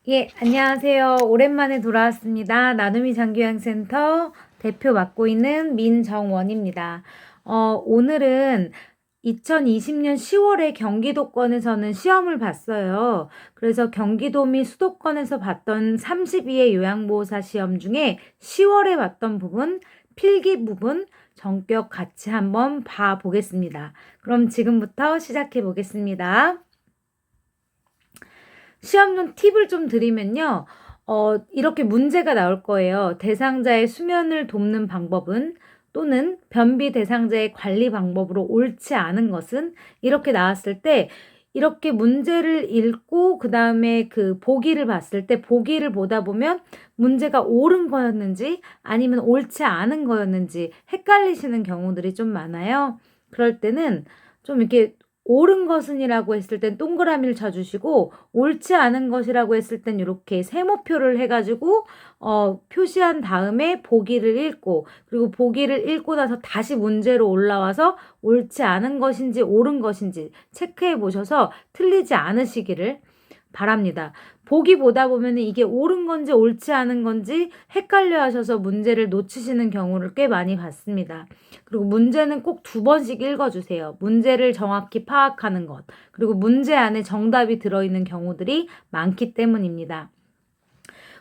예, 안녕하세요. 오랜만에 돌아왔습니다. 나눔이 장기요양센터 대표 맡고 있는 민정원입니다. 오늘은 2020년 10월에 경기도권에서는 시험을 봤어요. 그래서 경기도 및 수도권에서 봤던 32의 요양보호사 시험 중에 10월에 봤던 부분, 필기 부분, 전격 같이 한번 봐보겠습니다. 그럼 지금부터 시작해 보겠습니다. 시험 좀 팁을 좀 드리면요. 이렇게 문제가 나올 거예요. 대상자의 수면을 돕는 방법은 또는 변비 대상자의 관리 방법으로 옳지 않은 것은 이렇게 나왔을 때 이렇게 문제를 읽고 그 다음에 그 보기를 봤을 때 보기를 보다 보면 문제가 옳은 거였는지 아니면 옳지 않은 거였는지 헷갈리시는 경우들이 좀 많아요. 그럴 때는 좀 이렇게 옳은 것은이라고 했을 땐 동그라미를 쳐주시고 옳지 않은 것이라고 했을 땐 이렇게 세모표를 해가지고 표시한 다음에 보기를 읽고 그리고 보기를 읽고 나서 다시 문제로 올라와서 옳지 않은 것인지 옳은 것인지 체크해 보셔서 틀리지 않으시기를 바랍니다. 보기 보다 보면 이게 옳은 건지 옳지 않은 건지 헷갈려 하셔서 문제를 놓치시는 경우를 꽤 많이 봤습니다. 그리고 문제는 꼭 2번씩 읽어주세요. 문제를 정확히 파악하는 것. 그리고 문제 안에 정답이 들어있는 경우들이 많기 때문입니다.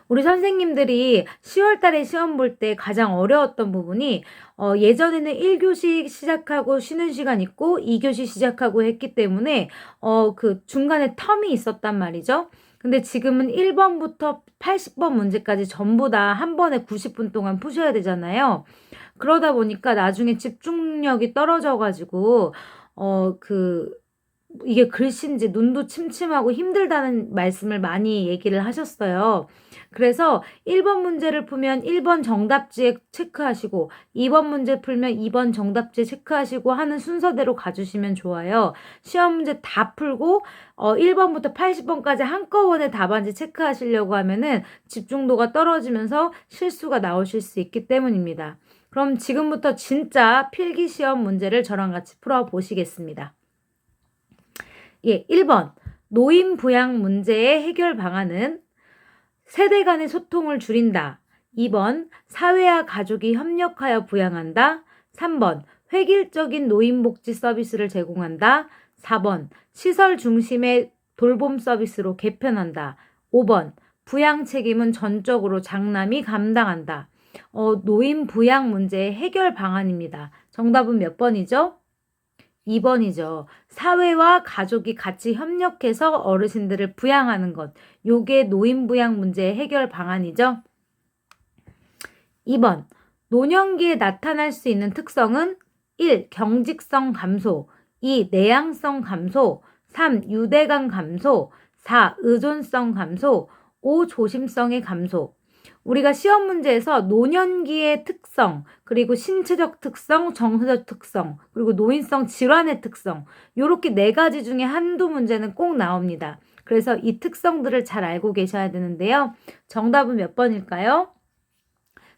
우리 선생님들이 10월 달에 시험 볼 때 가장 어려웠던 부분이 예전에는 1교시 시작하고 쉬는 시간 있고 2교시 시작하고 했기 때문에 그 중간에 텀이 있었단 말이죠. 근데 지금은 1번부터 80번 문제까지 전부 다 한 번에 90분 동안 푸셔야 되잖아요. 그러다 보니까 나중에 집중력이 떨어져가지고 이게 글씨인지 눈도 침침하고 힘들다는 말씀을 많이 얘기를 하셨어요. 그래서 1번 문제를 풀면 1번 정답지에 체크하시고 2번 문제 풀면 2번 정답지에 체크하시고 하는 순서대로 가주시면 좋아요. 시험 문제 다 풀고 1번부터 80번까지 한꺼번에 답안지 체크하시려고 하면은 집중도가 떨어지면서 실수가 나오실 수 있기 때문입니다. 그럼 지금부터 진짜 필기시험 문제를 저랑 같이 풀어보시겠습니다. 예, 1번. 노인 부양 문제의 해결 방안은 세대 간의 소통을 줄인다. 2번. 사회와 가족이 협력하여 부양한다. 3번. 획일적인 노인복지 서비스를 제공한다. 4번. 시설 중심의 돌봄 서비스로 개편한다. 5번. 부양 책임은 전적으로 장남이 감당한다. 노인 부양 문제의 해결 방안입니다. 정답은 몇 번이죠? 2번이죠. 사회와 가족이 같이 협력해서 어르신들을 부양하는 것. 요게 노인 부양 문제의 해결 방안이죠. 2번. 노년기에 나타날 수 있는 특성은 1. 경직성 감소 2. 내향성 감소 3. 유대감 감소 4. 의존성 감소 5. 조심성의 감소. 우리가 시험 문제에서 노년기의 특성, 그리고 신체적 특성, 정서적 특성, 그리고 노인성 질환의 특성, 요렇게 4가지 중에 한두 문제는 꼭 나옵니다. 그래서 이 특성들을 잘 알고 계셔야 되는데요. 정답은 몇 번일까요?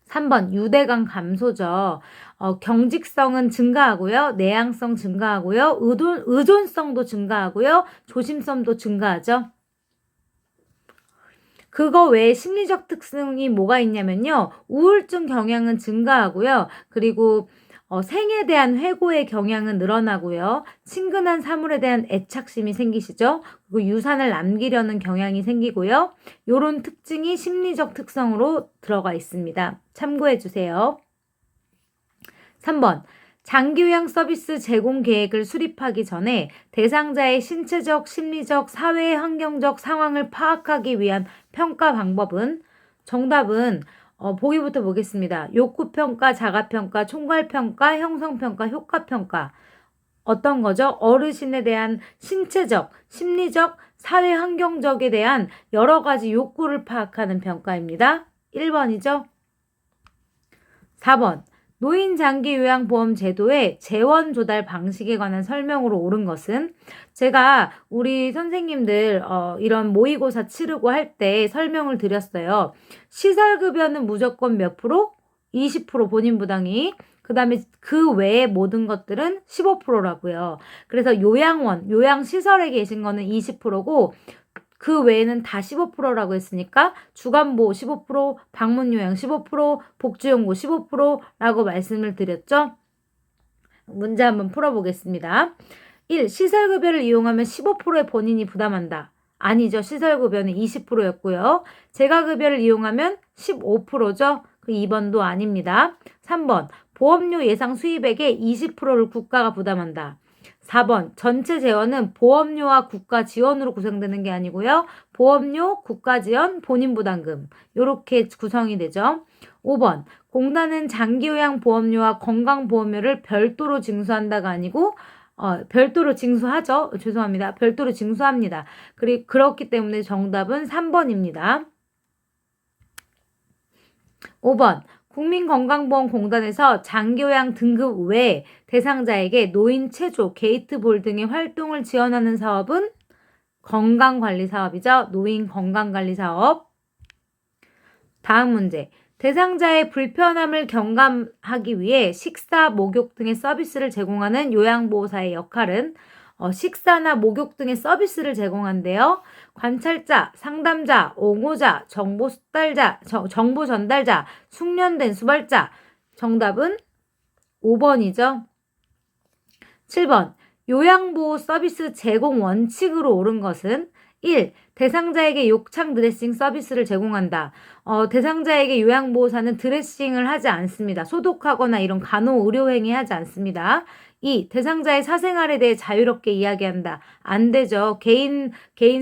3번 유대감 감소죠. 경직성은 증가하고요. 내향성 증가하고요. 의존성도 증가하고요. 조심성도 증가하죠. 그거 외에 심리적 특성이 뭐가 있냐면요. 우울증 경향은 증가하고요. 그리고 생에 대한 회고의 경향은 늘어나고요. 친근한 사물에 대한 애착심이 생기시죠. 그리고 유산을 남기려는 경향이 생기고요. 요런 특징이 심리적 특성으로 들어가 있습니다. 참고해 주세요. 3번. 장기요양 서비스 제공 계획을 수립하기 전에 대상자의 신체적, 심리적, 사회 환경적 상황을 파악하기 위한 평가 방법은 정답은 보기부터 보겠습니다. 욕구평가, 자가평가, 총괄평가, 형성평가, 효과평가. 어떤 거죠? 어르신에 대한 신체적, 심리적, 사회 환경적에 대한 여러 가지 욕구를 파악하는 평가입니다. 1번이죠. 4번. 노인장기요양보험 제도의 재원 조달 방식에 관한 설명으로 옳은 것은 제가 우리 선생님들 이런 모의고사 치르고 할 때 설명을 드렸어요. 시설급여는 무조건 몇 프로? 20% 본인 부담이. 그 다음에 그 외의 모든 것들은 15%라고요. 그래서 요양원, 요양시설에 계신 거는 20%고 그 외에는 다 15%라고 했으니까 주간보호 15%, 방문요양 15%, 복지연구 15%라고 말씀을 드렸죠. 문제 한번 풀어보겠습니다. 1. 시설급여를 이용하면 15%의 본인이 부담한다. 아니죠. 시설급여는 20%였고요. 재가급여를 이용하면 15%죠. 그 2번도 아닙니다. 3번. 보험료 예상 수입액의 20%를 국가가 부담한다. 4번. 전체 재원은 보험료와 국가 지원으로 구성되는 게 아니고요. 보험료, 국가 지원, 본인 부담금 이렇게 구성이 되죠. 5번. 공단은 장기요양 보험료와 건강보험료를 별도로 징수한다가 아니고 별도로 징수하죠. 죄송합니다. 별도로 징수합니다. 그렇기 때문에 정답은 3번입니다. 5번. 국민건강보험공단에서 장기요양 등급 외 대상자에게 노인 체조, 게이트볼 등의 활동을 지원하는 사업은 건강관리사업이죠. 노인 건강관리사업. 다음 문제. 대상자의 불편함을 경감하기 위해 식사, 목욕 등의 서비스를 제공하는 요양보호사의 역할은 식사나 목욕 등의 서비스를 제공한대요. 관찰자, 상담자, 옹호자, 정보 전달자, 숙련된 수발자. 정답은 5번이죠. 7번. 요양보호 서비스 제공 원칙으로 옳은 것은 1. 대상자에게 욕창 드레싱 서비스를 제공한다. 대상자에게 요양보호사는 드레싱을 하지 않습니다. 소독하거나 이런 간호 의료행위 하지 않습니다. 2. 대상자의 사생활에 대해 자유롭게 이야기한다. 안 되죠. 개인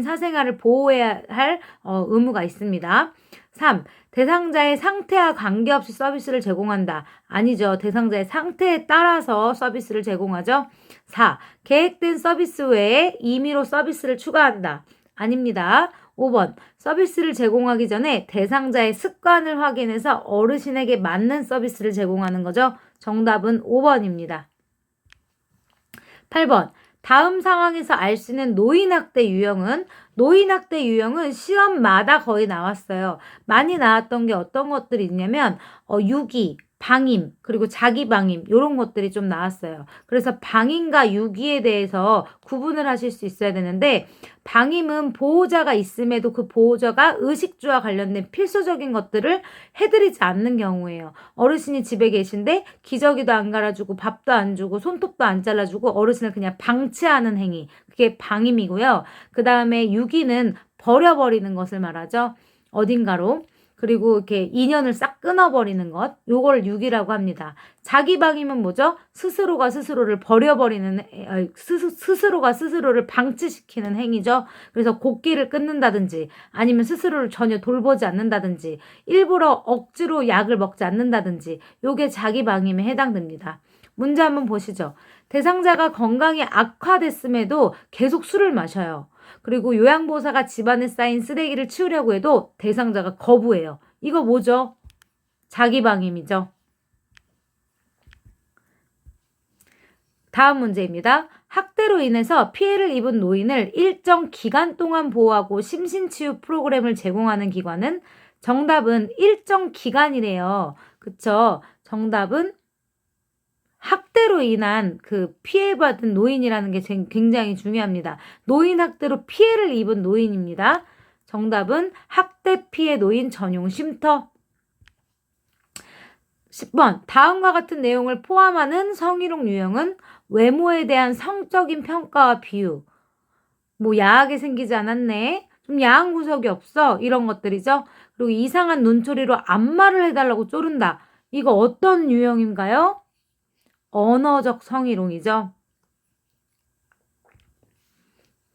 사생활을 보호해야 할 의무가 있습니다. 3. 대상자의 상태와 관계없이 서비스를 제공한다. 아니죠. 대상자의 상태에 따라서 서비스를 제공하죠. 4. 계획된 서비스 외에 임의로 서비스를 추가한다. 아닙니다. 5번. 서비스를 제공하기 전에 대상자의 습관을 확인해서 어르신에게 맞는 서비스를 제공하는 거죠. 정답은 5번입니다. 8번. 다음 상황에서 알 수 있는 노인학대 유형은 시험마다 거의 나왔어요. 많이 나왔던 게 어떤 것들이 있냐면 유기, 방임, 그리고 자기방임 이런 것들이 좀 나왔어요. 그래서 방임과 유기에 대해서 구분을 하실 수 있어야 되는데 방임은 보호자가 있음에도 그 보호자가 의식주와 관련된 필수적인 것들을 해드리지 않는 경우예요. 어르신이 집에 계신데 기저귀도 안 갈아주고 밥도 안 주고 손톱도 안 잘라주고 어르신을 그냥 방치하는 행위. 그게 방임이고요. 그 다음에 유기는 버려버리는 것을 말하죠. 어딘가로. 그리고 이렇게 인연을 싹 끊어버리는 것, 요걸 유기라고 합니다. 자기방임은 뭐죠? 스스로가 스스로를 버려버리는, 스스로가 스스로를 방치시키는 행위죠. 그래서 곡기를 끊는다든지, 아니면 스스로를 전혀 돌보지 않는다든지, 일부러 억지로 약을 먹지 않는다든지, 요게 자기방임에 해당됩니다. 문제 한번 보시죠. 대상자가 건강이 악화됐음에도 계속 술을 마셔요. 그리고 요양보호사가 집안에 쌓인 쓰레기를 치우려고 해도 대상자가 거부해요. 이거 뭐죠? 자기방임이죠. 다음 문제입니다. 학대로 인해서 피해를 입은 노인을 일정 기간 동안 보호하고 심신치유 프로그램을 제공하는 기관은 정답은 일정 기간이래요. 그쵸? 정답은 학대로 인한 그 피해받은 노인이라는 게 굉장히 중요합니다. 노인 학대로 피해를 입은 노인입니다. 정답은 학대 피해 노인 전용 쉼터. 10번. 다음과 같은 내용을 포함하는 성희롱 유형은 외모에 대한 성적인 평가와 비유. 뭐 야하게 생기지 않았네. 좀 야한 구석이 없어. 이런 것들이죠. 그리고 이상한 눈초리로 안마를 해달라고 쪼른다. 이거 어떤 유형인가요? 언어적 성희롱이죠.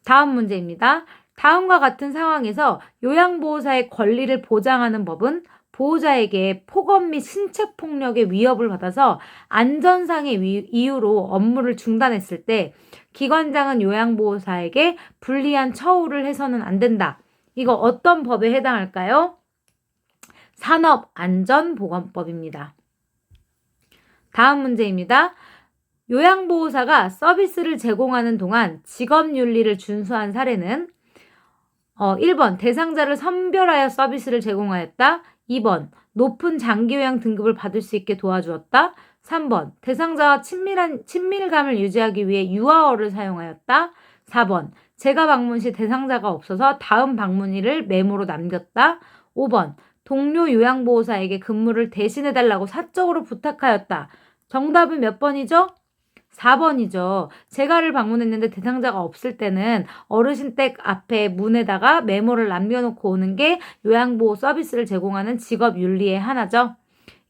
다음 문제입니다. 다음과 같은 상황에서 요양보호사의 권리를 보장하는 법은 보호자에게 폭언 및 신체폭력의 위협을 받아서 안전상의 이유로 업무를 중단했을 때 기관장은 요양보호사에게 불리한 처우를 해서는 안 된다. 이거 어떤 법에 해당할까요? 산업안전보건법입니다. 다음 문제입니다. 요양보호사가 서비스를 제공하는 동안 직업윤리를 준수한 사례는 1번 대상자를 선별하여 서비스를 제공하였다. 2번 높은 장기요양 등급을 받을 수 있게 도와주었다. 3번 대상자와 친밀감을 유지하기 위해 유아어를 사용하였다. 4번 제가 방문 시 대상자가 없어서 다음 방문일을 메모로 남겼다. 5번. 동료 요양보호사에게 근무를 대신해달라고 사적으로 부탁하였다. 정답은 몇 번이죠? 4번이죠. 제가를 방문했는데 대상자가 없을 때는 어르신 댁 앞에 문에다가 메모를 남겨놓고 오는 게 요양보호 서비스를 제공하는 직업 윤리의 하나죠.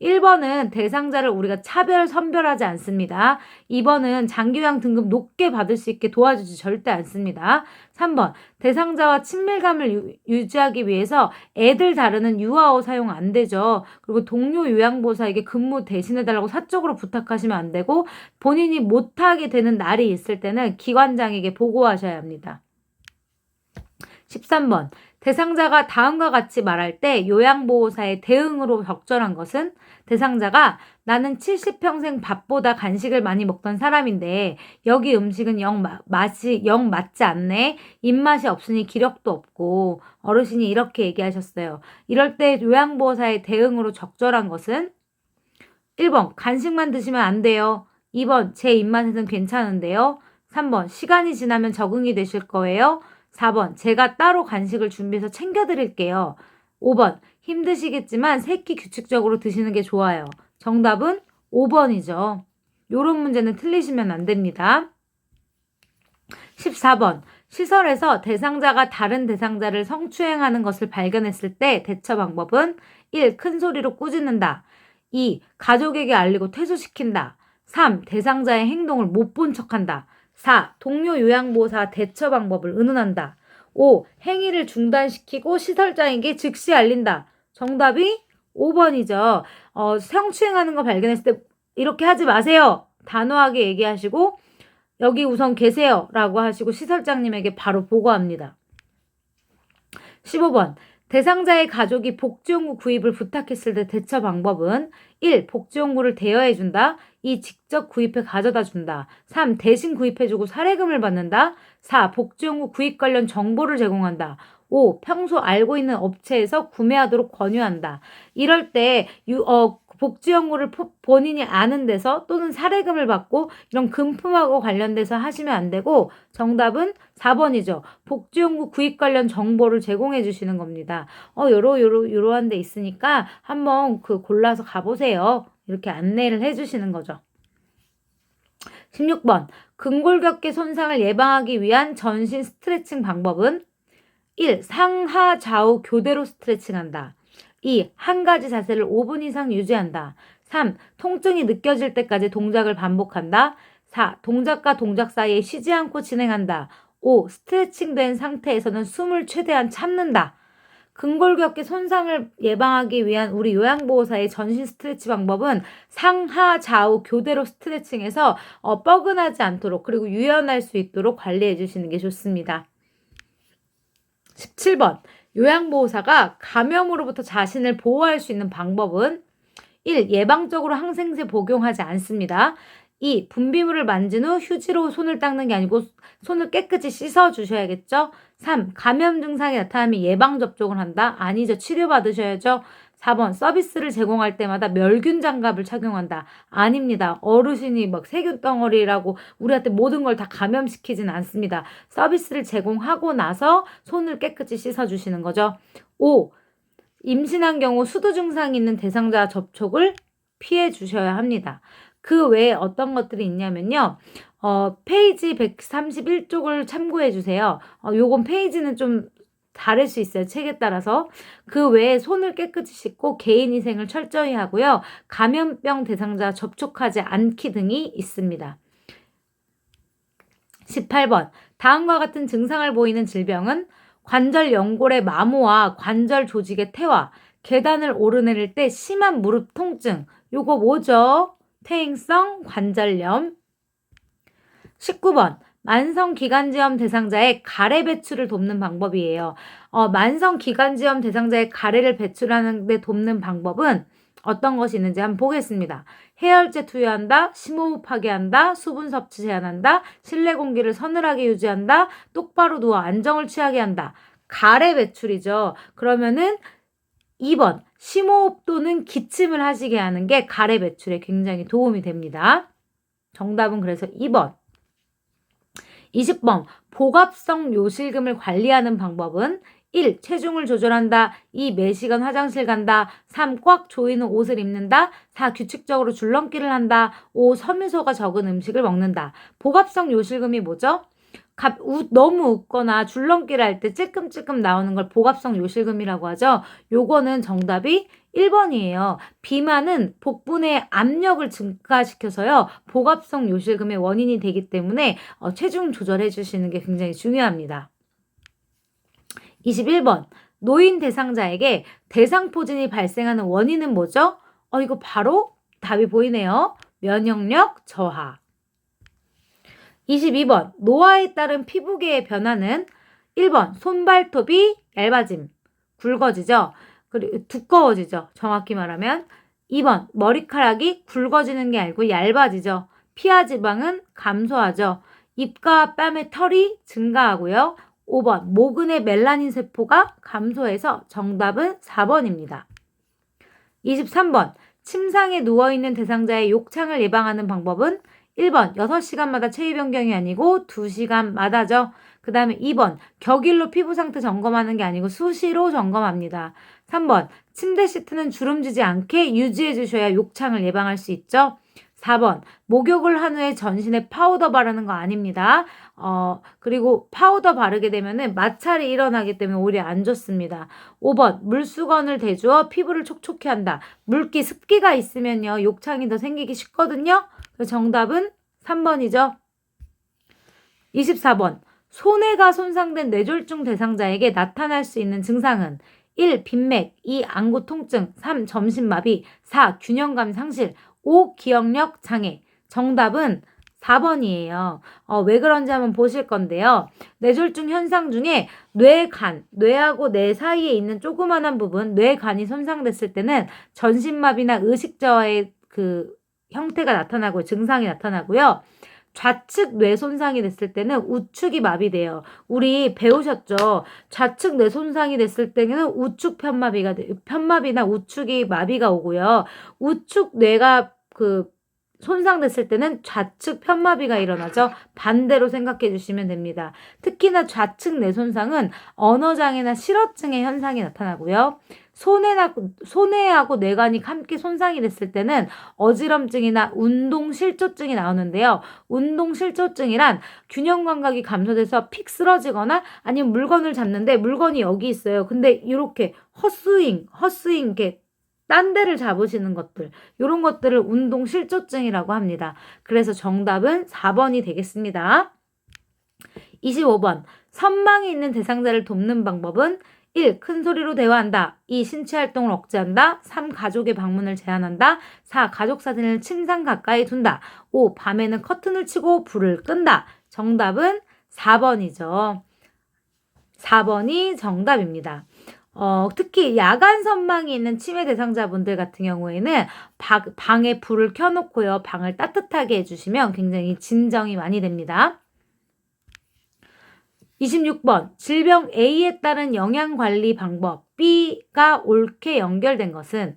1번은 대상자를 우리가 선별하지 않습니다. 2번은 장기요양 등급 높게 받을 수 있게 도와주지 절대 않습니다. 3번, 대상자와 친밀감을 유지하기 위해서 애들 다루는 유아어 사용 안 되죠. 그리고 동료 요양보호사에게 근무 대신해달라고 사적으로 부탁하시면 안 되고, 본인이 못하게 되는 날이 있을 때는 기관장에게 보고하셔야 합니다. 13번, 대상자가 다음과 같이 말할 때 요양보호사의 대응으로 적절한 것은 대상자가 나는 70평생 밥보다 간식을 많이 먹던 사람인데 여기 음식은 맛이 영 맞지 않네. 입맛이 없으니 기력도 없고 어르신이 이렇게 얘기하셨어요. 이럴 때 요양보호사의 대응으로 적절한 것은 1번 간식만 드시면 안 돼요. 2번 제 입맛에는 괜찮은데요. 3번 시간이 지나면 적응이 되실 거예요. 4번 제가 따로 간식을 준비해서 챙겨드릴게요. 5번 힘드시겠지만 새끼 규칙적으로 드시는 게 좋아요. 정답은 5번이죠. 요런 문제는 틀리시면 안 됩니다. 14번 시설에서 대상자가 다른 대상자를 성추행하는 것을 발견했을 때 대처 방법은 1. 큰 소리로 꾸짖는다. 2. 가족에게 알리고 퇴소시킨다. 3. 대상자의 행동을 못 본 척한다. 4. 동료 요양보호사 대처 방법을 의논한다. 5. 행위를 중단시키고 시설장에게 즉시 알린다. 정답이 5번이죠. 성추행하는 거 발견했을 때 이렇게 하지 마세요. 단호하게 얘기하시고 여기 우선 계세요 라고 하시고 시설장님에게 바로 보고합니다. 15번 대상자의 가족이 복지용구 구입을 부탁했을 때 대처 방법은 1. 복지용구를 대여해준다. 2. 직접 구입해 가져다준다. 3. 대신 구입해주고 사례금을 받는다. 4. 복지용구 구입 관련 정보를 제공한다. 5. 평소 알고 있는 업체에서 구매하도록 권유한다. 이럴 때 복지용구를 본인이 아는 데서 또는 사례금을 받고 이런 금품하고 관련돼서 하시면 안 되고 정답은 4번이죠. 복지용구 구입 관련 정보를 제공해 주시는 겁니다. 요러한 데 있으니까 한번 골라서 가보세요. 이렇게 안내를 해 주시는 거죠. 16번 근골격계 손상을 예방하기 위한 전신 스트레칭 방법은 1. 상하 좌우 교대로 스트레칭한다. 2. 한 가지 자세를 5분 이상 유지한다. 3. 통증이 느껴질 때까지 동작을 반복한다. 4. 동작과 동작 사이에 쉬지 않고 진행한다. 5. 스트레칭된 상태에서는 숨을 최대한 참는다. 근골격계 손상을 예방하기 위한 우리 요양보호사의 전신 스트레치 방법은 상하 좌우 교대로 스트레칭해서 뻐근하지 않도록 그리고 유연할 수 있도록 관리해 주시는 게 좋습니다. 17번 요양보호사가 감염으로부터 자신을 보호할 수 있는 방법은 1. 예방적으로 항생제 복용하지 않습니다. 2. 분비물을 만진 후 휴지로 손을 닦는 게 아니고 손을 깨끗이 씻어주셔야겠죠. 3. 감염 증상이 나타나면 예방접종을 한다. 아니죠. 치료받으셔야죠. 4번 서비스를 제공할 때마다 멸균 장갑을 착용한다. 아닙니다. 어르신이 세균 덩어리라고 우리한테 모든 걸 다 감염시키진 않습니다. 서비스를 제공하고 나서 손을 깨끗이 씻어주시는 거죠. 5. 임신한 경우 수두 증상이 있는 대상자 접촉을 피해 주셔야 합니다. 그 외에 어떤 것들이 있냐면요. 페이지 131쪽을 참고해 주세요. 요건 페이지는 좀 다를 수 있어요. 책에 따라서. 그 외에 손을 깨끗이 씻고 개인위생을 철저히 하고요. 감염병 대상자 접촉하지 않기 등이 있습니다. 18번 다음과 같은 증상을 보이는 질병은 관절 연골의 마모와 관절 조직의 퇴화, 계단을 오르내릴 때 심한 무릎 통증. 요거 뭐죠? 퇴행성 관절염. 19번 만성기관지염 대상자의 가래 배출을 돕는 방법이에요. 만성기관지염 대상자의 가래를 배출하는 데 돕는 방법은 어떤 것이 있는지 한번 보겠습니다. 해열제 투여한다, 심호흡하게 한다, 수분 섭취 제한한다, 실내 공기를 서늘하게 유지한다, 똑바로 누워 안정을 취하게 한다. 가래 배출이죠. 그러면은 2번 심호흡 또는 기침을 하시게 하는 게 가래 배출에 굉장히 도움이 됩니다. 정답은 그래서 2번. 20번 복압성 요실금을 관리하는 방법은 1. 체중을 조절한다. 2. 매시간 화장실 간다. 3. 꽉 조이는 옷을 입는다. 4. 규칙적으로 줄넘기를 한다. 5. 섬유소가 적은 음식을 먹는다. 복압성 요실금이 뭐죠? 너무 웃거나 줄넘기를 할 때 찔끔찔끔 나오는 걸 복압성 요실금이라고 하죠. 요거는 정답이 1번이에요. 비만은 복부의 압력을 증가시켜서요. 복압성 요실금의 원인이 되기 때문에 체중 조절해 주시는 게 굉장히 중요합니다. 21번 노인 대상자에게 대상포진이 발생하는 원인은 뭐죠? 이거 바로 답이 보이네요. 면역력 저하. 22번 노화에 따른 피부계의 변화는 1번 손발톱이 얇아짐, 굵어지죠. 그리고 두꺼워지죠. 정확히 말하면 2번 머리카락이 굵어지는 게 아니고 얇아지죠. 피하 지방은 감소하죠. 입과 뺨의 털이 증가하고요. 5번 모근의 멜라닌 세포가 감소해서 정답은 4번입니다. 23번 침상에 누워있는 대상자의 욕창을 예방하는 방법은 1번 6시간마다 체위 변경이 아니고 2시간마다죠. 그 다음에 2번 격일로 피부 상태 점검하는 게 아니고 수시로 점검합니다. 3번 침대 시트는 주름지지 않게 유지해 주셔야 욕창을 예방할 수 있죠. 4번 목욕을 한 후에 전신에 파우더 바르는 거 아닙니다. 그리고 파우더 바르게 되면은 마찰이 일어나기 때문에 오히려 안 좋습니다. 5번 물수건을 대주어 피부를 촉촉히 한다. 물기 습기가 있으면요 욕창이 더 생기기 쉽거든요. 그래서 정답은 3번이죠. 24번 손해가 손상된 뇌졸중 대상자에게 나타날 수 있는 증상은 1. 빈맥, 2. 안구 통증, 3. 점심마비, 4. 균형감 상실, 5. 기억력 장애. 정답은 4번이에요. 왜 그런지 한번 보실 건데요. 뇌졸중 현상 중에 뇌하고 뇌 사이에 있는 조그만한 부분, 뇌간이 손상됐을 때는 전신마비나 의식저하의 그 형태가 나타나고 증상이 나타나고요. 좌측 뇌 손상이 됐을 때는 우측이 마비돼요. 우리 배우셨죠? 좌측 뇌 손상이 됐을 때는 우측 편마비나 우측이 마비가 오고요. 우측 뇌가 손상됐을 때는 좌측 편마비가 일어나죠. 반대로 생각해 주시면 됩니다. 특히나 좌측 뇌 손상은 언어장애나 실어증의 현상이 나타나고요. 손해하고 뇌관이 함께 손상이 됐을 때는 어지럼증이나 운동실조증이 나오는데요. 운동실조증이란 균형 감각이 감소돼서 픽 쓰러지거나 아니면 물건을 잡는데 물건이 여기 있어요. 근데 이렇게 헛스윙 이렇게 딴 데를 잡으시는 것들, 이런 것들을 운동실조증이라고 합니다. 그래서 정답은 4번이 되겠습니다. 25번 선망이 있는 대상자를 돕는 방법은 1. 큰 소리로 대화한다. 2. 신체 활동을 억제한다. 3. 가족의 방문을 제한한다. 4. 가족 사진을 침상 가까이 둔다. 5. 밤에는 커튼을 치고 불을 끈다. 정답은 4번이죠. 4번이 정답입니다. 특히 야간 선망이 있는 치매 대상자분들 같은 경우에는 방에 불을 켜놓고요. 방을 따뜻하게 해주시면 굉장히 진정이 많이 됩니다. 26번 질병 A에 따른 영양관리 방법 B가 옳게 연결된 것은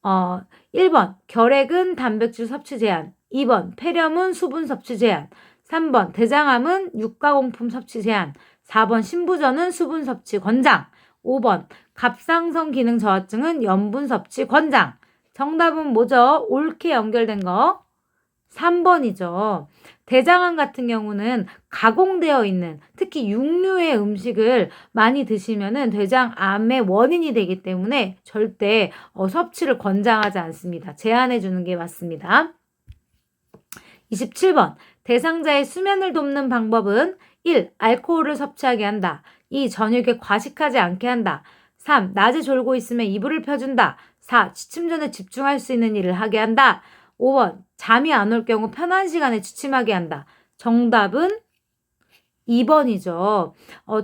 1번 결핵은 단백질 섭취 제한, 2번 폐렴은 수분 섭취 제한, 3번 대장암은 육가공품 섭취 제한, 4번 신부전은 수분 섭취 권장, 5번 갑상선 기능 저하증은 염분 섭취 권장. 정답은 뭐죠? 옳게 연결된 거 3번이죠. 대장암 같은 경우는 가공되어 있는 특히 육류의 음식을 많이 드시면은 대장암의 원인이 되기 때문에 절대 섭취를 권장하지 않습니다. 제한해 주는 게 맞습니다. 27번 대상자의 수면을 돕는 방법은 1. 알코올을 섭취하게 한다. 2. 저녁에 과식하지 않게 한다. 3. 낮에 졸고 있으면 이불을 펴준다. 4. 취침 전에 집중할 수 있는 일을 하게 한다. 5번 잠이 안 올 경우 편한 시간에 취침하게 한다. 정답은 2번이죠.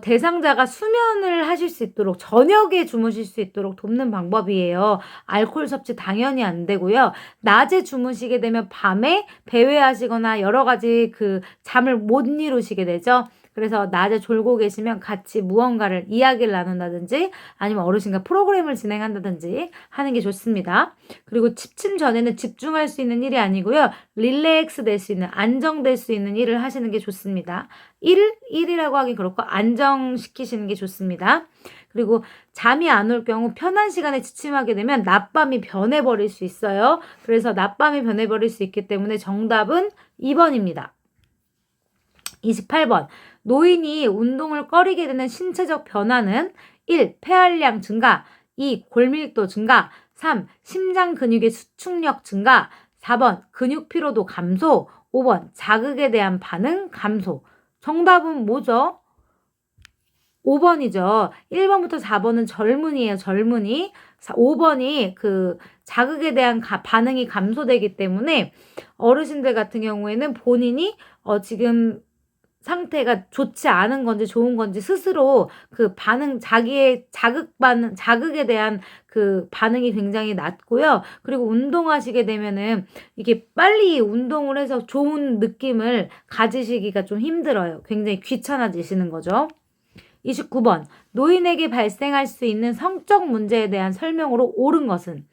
대상자가 수면을 하실 수 있도록 저녁에 주무실 수 있도록 돕는 방법이에요. 알코올 섭취 당연히 안 되고요. 낮에 주무시게 되면 밤에 배회하시거나 여러 가지 잠을 못 이루시게 되죠. 그래서 낮에 졸고 계시면 같이 무언가를 이야기를 나눈다든지 아니면 어르신과 프로그램을 진행한다든지 하는 게 좋습니다. 그리고 취침 전에는 집중할 수 있는 일이 아니고요. 릴렉스 될 수 있는, 안정될 수 있는 일을 하시는 게 좋습니다. 일이라고 하기 그렇고 안정시키시는 게 좋습니다. 그리고 잠이 안 올 경우 편한 시간에 취침하게 되면 낮밤이 변해버릴 수 있어요. 그래서 낮밤이 변해버릴 수 있기 때문에 정답은 2번입니다. 28번. 노인이 운동을 꺼리게 되는 신체적 변화는 1. 폐활량 증가, 2. 골밀도 증가, 3. 심장 근육의 수축력 증가, 4번 근육 피로도 감소, 5번 자극에 대한 반응 감소. 정답은 뭐죠? 5번이죠. 1번부터 4번은 젊은이에요. 젊은이. 5번이 그 자극에 대한 반응이 감소되기 때문에 어르신들 같은 경우에는 본인이 지금 상태가 좋지 않은 건지 좋은 건지 스스로 그 반응, 자기의 자극에 대한 그 반응이 굉장히 낮고요. 그리고 운동하시게 되면은 이게 빨리 운동을 해서 좋은 느낌을 가지시기가 좀 힘들어요. 굉장히 귀찮아지시는 거죠. 29번. 노인에게 발생할 수 있는 성적 문제에 대한 설명으로 옳은 것은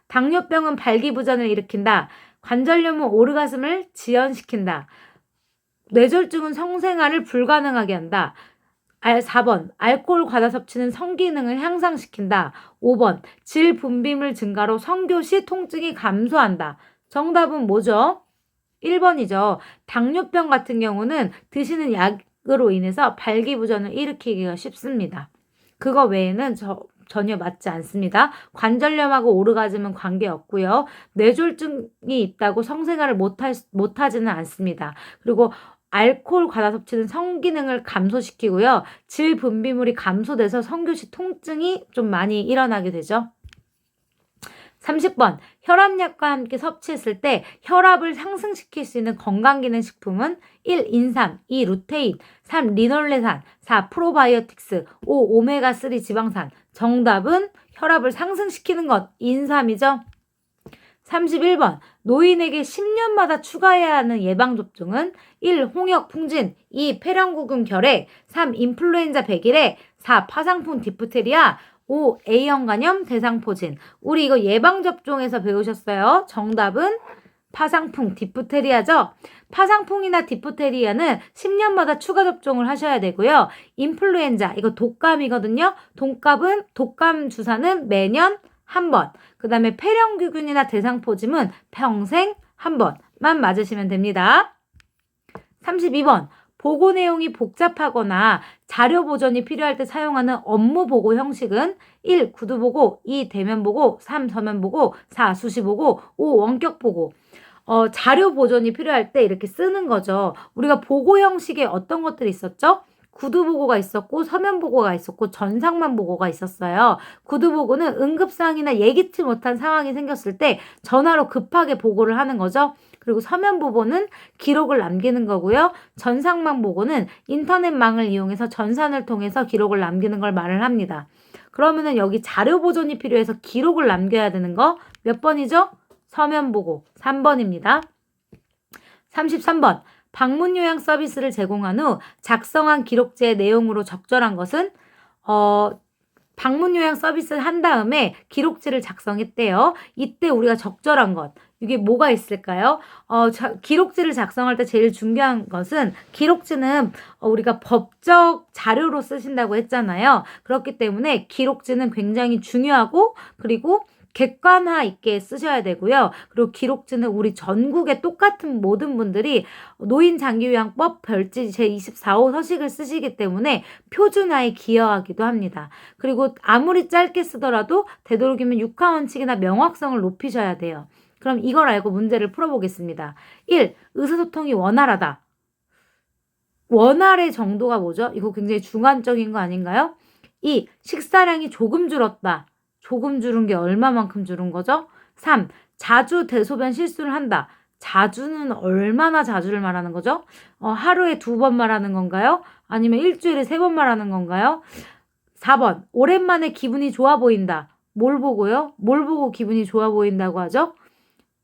당뇨병은 발기부전을 일으킨다. 관절염은 오르가즘을 지연시킨다. 뇌졸중은 성생활을 불가능하게 한다. 4번. 알코올 과다 섭취는 성기능을 향상시킨다. 5번. 질 분비물 증가로 성교시 통증이 감소한다. 정답은 뭐죠? 1번이죠. 당뇨병 같은 경우는 드시는 약으로 인해서 발기부전을 일으키기가 쉽습니다. 그거 외에는 전혀 맞지 않습니다. 관절염하고 오르가즘은 관계없고요. 뇌졸중이 있다고 성생활을 못하지는 않습니다. 그리고 알코올 과다 섭취는 성기능을 감소시키고요. 질 분비물이 감소돼서 성교시 통증이 좀 많이 일어나게 되죠. 30번. 혈압약과 함께 섭취했을 때 혈압을 상승시킬 수 있는 건강기능식품은 1. 인삼, 2. 루테인, 3. 리놀레산, 4. 프로바이오틱스, 5. 오메가3 지방산. 정답은 혈압을 상승시키는 것, 인삼이죠. 31번. 노인에게 10년마다 추가해야 하는 예방접종은 1. 홍역 풍진, 2. 폐렴구균 결핵, 3. 인플루엔자 백일해, 4. 파상풍 디프테리아, 5. A형 간염 대상포진. 우리 이거 예방접종에서 배우셨어요. 정답은 파상풍 디프테리아죠. 파상풍이나 디프테리아는 10년마다 추가 접종을 하셔야 되고요. 인플루엔자, 이거 독감이거든요. 독감 주사는 매년 한 번. 그 다음에 폐렴규균이나 대상포짐은 평생 한 번만 맞으시면 됩니다. 32번. 보고 내용이 복잡하거나 자료 보전이 필요할 때 사용하는 업무 보고 형식은 1. 구두 보고, 2. 대면 보고, 3. 서면 보고, 4. 수시 보고, 5. 원격 보고. 자료 보전이 필요할 때 이렇게 쓰는 거죠. 우리가 보고 형식에 어떤 것들이 있었죠? 구두 보고가 있었고 서면 보고가 있었고 전상만 보고가 있었어요. 구두 보고는 응급사항이나 예기치 못한 상황이 생겼을 때 전화로 급하게 보고를 하는 거죠. 그리고 서면 보고는 기록을 남기는 거고요. 전상만 보고는 인터넷망을 이용해서 전산을 통해서 기록을 남기는 걸 말을 합니다. 그러면은 여기 자료 보존이 필요해서 기록을 남겨야 되는 거 몇 번이죠? 서면 보고 3번입니다. 33번. 방문 요약 서비스를 제공한 후 작성한 기록지의 내용으로 적절한 것은 방문 요약 서비스를 한 다음에 기록지를 작성했대요. 이때 우리가 적절한 것 이게 뭐가 있을까요? 기록지를 작성할 때 제일 중요한 것은 기록지는 우리가 법적 자료로 쓰신다고 했잖아요. 그렇기 때문에 기록지는 굉장히 중요하고 그리고 객관화 있게 쓰셔야 되고요. 그리고 기록지는 우리 전국의 똑같은 모든 분들이 노인장기요양법 별지 제24호 서식을 쓰시기 때문에 표준화에 기여하기도 합니다. 그리고 아무리 짧게 쓰더라도 되도록이면 육하 원칙이나 명확성을 높이셔야 돼요. 그럼 이걸 알고 문제를 풀어보겠습니다. 1. 의사소통이 원활하다. 원활의 정도가 뭐죠? 이거 굉장히 주관적인 거 아닌가요? 2. 식사량이 조금 줄었다. 조금 줄은 게 얼마만큼 줄은 거죠? 3. 자주 대소변 실수를 한다. 자주는 얼마나 자주를 말하는 거죠? 하루에 2번 말하는 건가요? 아니면 일주일에 3번 말하는 건가요? 4번. 오랜만에 기분이 좋아 보인다. 뭘 보고요? 뭘 보고 기분이 좋아 보인다고 하죠?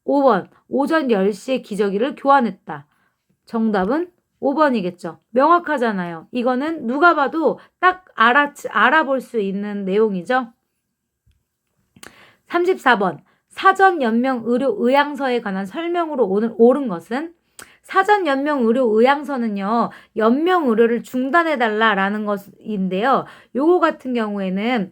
5번. 오전 10시에 기저귀를 교환했다. 정답은 5번이겠죠. 명확하잖아요. 이거는 누가 봐도 딱 알아볼 수 있는 내용이죠. 34번. 사전연명의료의향서에 관한 설명으로 옳은 것은 사전연명의료의향서는요. 연명의료를 중단해달라라는 것인데요. 요거 같은 경우에는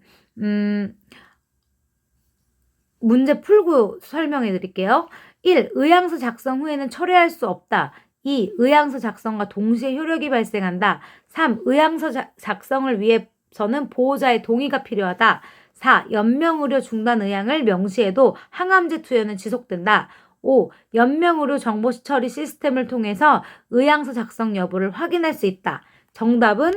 문제 풀고 설명해 드릴게요. 1. 의향서 작성 후에는 철회할 수 없다. 2. 의향서 작성과 동시에 효력이 발생한다. 3. 의향서 작성을 위해서는 보호자의 동의가 필요하다. 4. 연명의료 중단 의향을 명시해도 항암제 투여는 지속된다. 5. 연명의료 정보 처리 시스템을 통해서 의향서 작성 여부를 확인할 수 있다. 정답은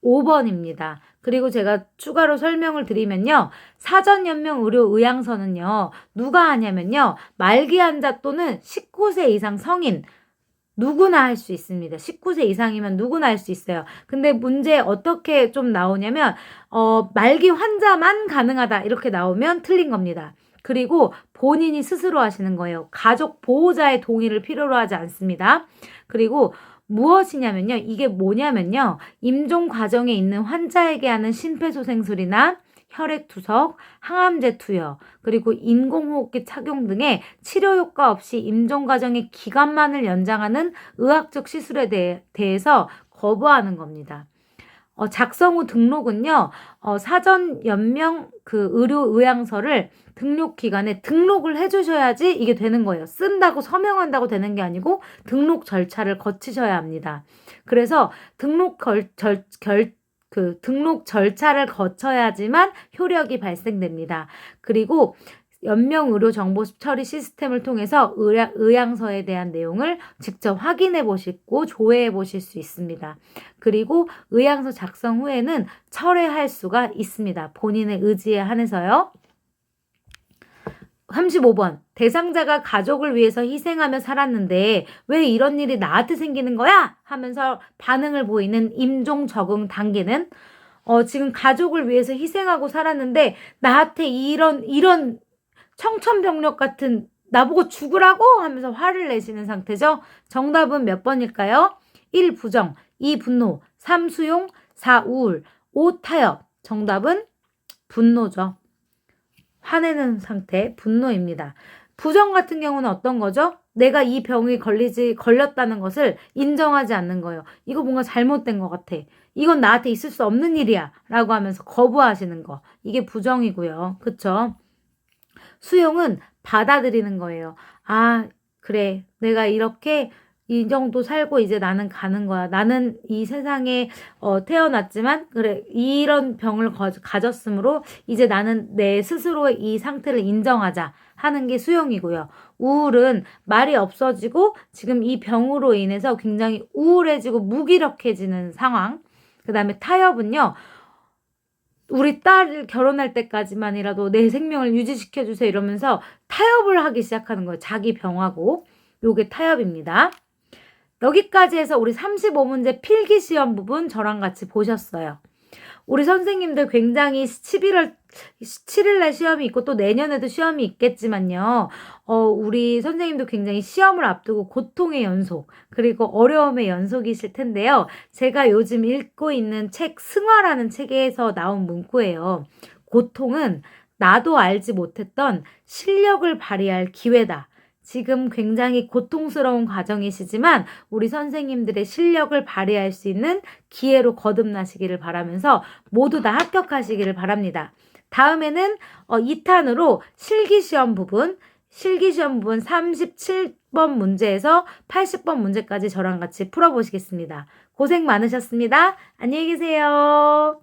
5번입니다. 그리고 제가 추가로 설명을 드리면요. 사전연명의료의향서는요. 누가 하냐면요. 말기 환자 또는 19세 이상 성인 누구나 할 수 있습니다. 19세 이상이면 누구나 할 수 있어요. 근데 문제 어떻게 좀 나오냐면 말기 환자만 가능하다 이렇게 나오면 틀린 겁니다. 그리고 본인이 스스로 하시는 거예요. 가족 보호자의 동의를 필요로 하지 않습니다. 그리고 무엇이냐면요. 이게 뭐냐면요. 임종 과정에 있는 환자에게 하는 심폐소생술이나 혈액투석, 항암제 투여, 그리고 인공호흡기 착용 등의 치료 효과 없이 임종 과정의 기간만을 연장하는 의학적 시술에 대해서 거부하는 겁니다. 작성 후 등록은요, 사전 연명 의료의향서를 등록 기간에 등록을 해주셔야지 이게 되는 거예요. 쓴다고 서명한다고 되는 게 아니고 등록 절차를 거치셔야 합니다. 그래서 등록 절차를 거쳐야지만 효력이 발생됩니다. 그리고 연명의료정보 처리 시스템을 통해서 의향서에 대한 내용을 직접 확인해 보시고 조회해 보실 수 있습니다. 그리고 의향서 작성 후에는 철회할 수가 있습니다. 본인의 의지에 한해서요. 35번. 대상자가 가족을 위해서 희생하며 살았는데 왜 이런 일이 나한테 생기는 거야? 하면서 반응을 보이는 임종 적응 단계는 지금 가족을 위해서 희생하고 살았는데 나한테 이런 청천벽력 같은 나보고 죽으라고 하면서 화를 내시는 상태죠. 정답은 몇 번일까요? 1. 부정, 2. 분노, 3. 수용, 4. 우울, 5. 타협. 정답은 분노죠. 화내는 상태, 분노입니다. 부정 같은 경우는 어떤 거죠? 내가 이 병이 걸렸다는 것을 인정하지 않는 거예요. 이거 뭔가 잘못된 것 같아. 이건 나한테 있을 수 없는 일이야. 라고 하면서 거부하시는 거. 이게 부정이고요. 그쵸? 수용은 받아들이는 거예요. 아, 그래. 내가 이렇게 이 정도 살고 이제 나는 가는 거야. 나는 이 세상에 태어났지만 그래 이런 병을 가졌으므로 이제 나는 내 스스로의 이 상태를 인정하자 하는 게 수용이고요. 우울은 말이 없어지고 지금 이 병으로 인해서 굉장히 우울해지고 무기력해지는 상황. 그 다음에 타협은요. 우리 딸 결혼할 때까지만이라도 내 생명을 유지시켜주세요 이러면서 타협을 하기 시작하는 거예요. 자기 병하고. 요게 타협입니다. 여기까지 해서 우리 35문제 필기시험 부분 저랑 같이 보셨어요. 우리 선생님들 굉장히 11월 7일날 시험이 있고 또 내년에도 시험이 있겠지만요. 우리 선생님도 굉장히 시험을 앞두고 고통의 연속 그리고 어려움의 연속이실 텐데요. 제가 요즘 읽고 있는 책 승화라는 책에서 나온 문구예요. 고통은 나도 알지 못했던 실력을 발휘할 기회다. 지금 굉장히 고통스러운 과정이시지만 우리 선생님들의 실력을 발휘할 수 있는 기회로 거듭나시기를 바라면서 모두 다 합격하시기를 바랍니다. 다음에는 2탄으로 실기시험 부분 37번 문제에서 80번 문제까지 저랑 같이 풀어보시겠습니다. 고생 많으셨습니다. 안녕히 계세요.